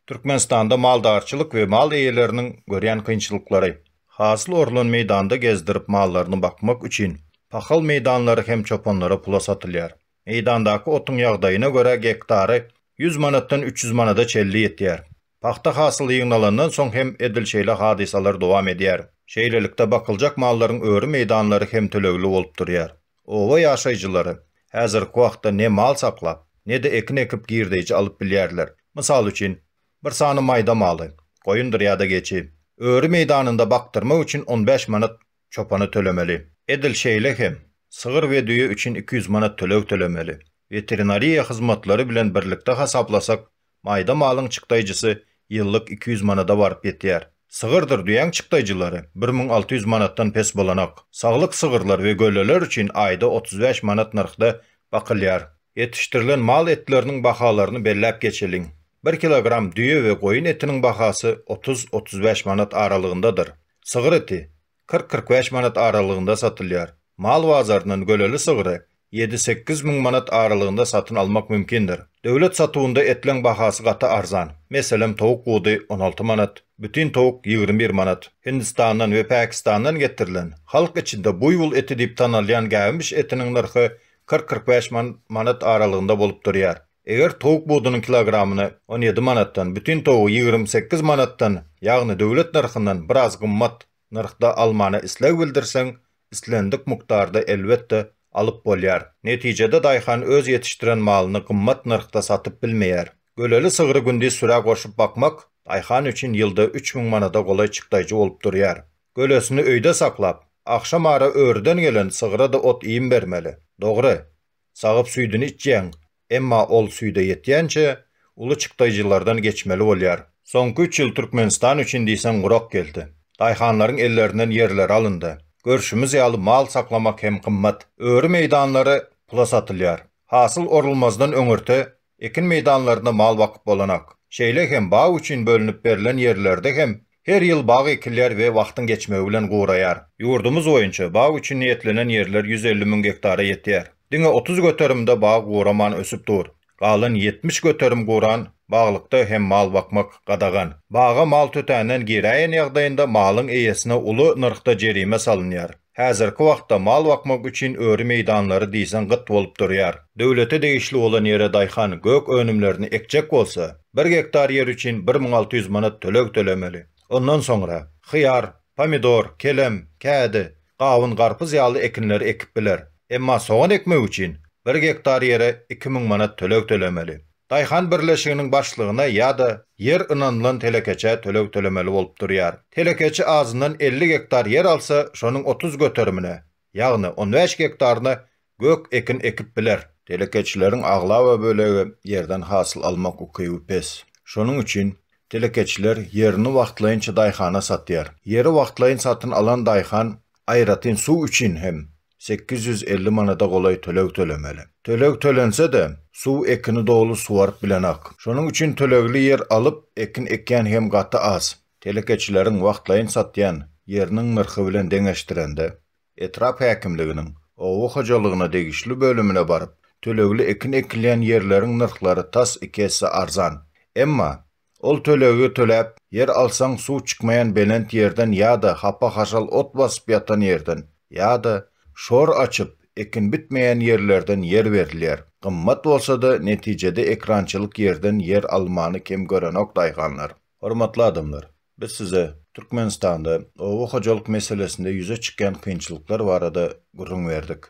Türkmenistanda maldarçılık ve mal eýeleriniň görýän kynçylyklary. Hasyl orlan meýdanda gezdirip mallaryny bakmak üçin paxal meýdanlary hem çopanlara pula satylýar. Meýdandaky otuň ýagdaýyna görä hektary 100 manatdan 300 manata çelli ýetýär. Paxta hasyly ýygnalandan soň hem edilşeýle hadisalar dowam edýär. Şeýlelikde bakyljak mallaryň öri meýdanlary hem tölegli bolup durýar. Owa ýaşaýjylary häzirki wagtda ne mal saklap, ne de ekin ekip girdeýji alyp bilýärler. Mysal üçin, bir sany maýda maly, goýundur ýa-da geçi, öri meýdanynda baktyrmak üçin 15 manat çopany tölemeli. Edilşeýle hem sygyr we düýe üçin 200 manat töleg tölemeli. Veterinariýa hyzmatlary bilen birlikde hasaplasak, maýda malyň çykdaýjysy ýyllyk 200 manata baryp ýetýär. Sığırdır düýäň çykdaýjylary 1600 manatdan pes bolanak. Saglyk sığırlar we göleler üçin aýda 35 manat narxda bakylýar. Yetiştirilen mal etleriniň bahalaryny belläp geçeliň. 1 kilogram düýe we goýun etiniň bahasy 30-35 manat aralygyndadyr. Sığır eti 40-45 manat aralygynda satylýar. Mal bazaryndan göleli sığıry 7-8 min manat aralygynda satyn almak mümkindir. Döwlet satywynda etleň bahasy gata arzan. Meselem towuk gudy 16 manat, bütün towuk 21 manat. Hindistandan we Pakistandan getirilen, halk içinde buýbul eti diýip tanalýan gäwmiş etiniň narxy 40-45 manat aralygynda bolup durýar. Eger towuk budynyň kilogramyny 17 manatdan, bütün tovuğu 28 manatdan, ýagny döwlet narxyndan biraz gymmat narxda almany isleg bildirseň, islendik mukdarda elbetde alıp bolýar. Netijede daýhan öz yetiştiren malyny gymmat narxda satyp bilmeýär. Göleli sığırı gündüz süre goşup bakmak, daýhan üçin ýylda 3000 manata golay çykdaýjy bolup durýar. Gölesini öýde saklap, akşam ara öýrden gelen sığıra da ot iýim bermeli. Dogry, sagyp süýdüni içýän, emma ol süýde ýetýänçe uly çykdaýjylardan geçmeli bolýar. Soňky 3 ýyl Türkmenistan üçin diýsen gurak geldi. Daýhanlaryň ellerinden ýerler alındy. Görşümüz ýaly mal saklamak hem gymmat. Öri meýdanlary pula satylýar. Hasyl orulmazdan öňürte ekin meýdanlaryna mal bakyp bolanak. Şeýle hem baý üçin bölünip berilen ýerlerde hem her ýyl bagy ekilýär we wagtyň geçmegi bilen guraýar. Ýurdumyz boýunça bagy üçin niýetlenen ýerler 150 000 hektara ýetýär. Diňe 30 göterimde bagy guraman ösüp dur. Galan 70 göterim guran baglykda hem mal bakmak gadagan. Baga mal tötänden giräýän ýagdaýynda malyň eýesine uly narxda jerime salynýar. Häzirki wagtda mal bakmak üçin öri meýdanlary diýsen gyt bolup durýar. Döwlete degişli bolan ýere daýhan gök önümlerini ekjek bolsa, 1 hektar ýer üçin 1600 manat töleg tölemeli. Ondan soňra hyýar, pomidor, kelem, kädi, gawyn, garpyz ýaly ekinleri ekip biler. Emma soğan ekmek üçin 1 hektar ýere 2000 manat töleg tölemeli. Daýhan birleşiginiň başlygyna ýa-da yer ynanylan telekeçe töleg tölemeli bolup durýar. Telekeçe azyndan 50 hektar yer alsa, şonuň 30 göterimine, ýagny 15 hektaryny gök ekin ekip biler. Telekeçileriň agla we bölegi yerden hasyl almak ukyby pes. Şonuň üçin telekeçiler yerini wagtlaýynça daýhana satýar. Yeri wagtlaýyn satyn alan daýhan aýratyn suw üçin hem 850 manata golay töleg tölemeli. Töleg tölense de suw ekini dogly suwaryp bilenak. Şonuň üçin tölegli yer alyp ekin ekýän hem gaty az. Telekeçileriň wagtlaýyn satýan ýeriniň narxy bilen deňeşdirende etrap häkimliginiň owa hojalygyna degişli bölümine baryp tölegli ekin ekilýän ýerleriň narxlary tas 2 hesse arzan. Emma ol tölegi töläp yer alsaň suw çykmaýan belent ýerden ýa-da hapa haşal ot basyp ýatan ýerden ýa-da şor açıp ekin bitmeyen yerlerden yer verilýär. Gymmat bolsa da netijede ekrançylyk yerden yer almany kim görenok daýhanlar. Hormatly adamlar, biz size Türkmenistanda owa hojalyk meselesinde ýüze çykýan kynçylyklar barada gurrun berdik.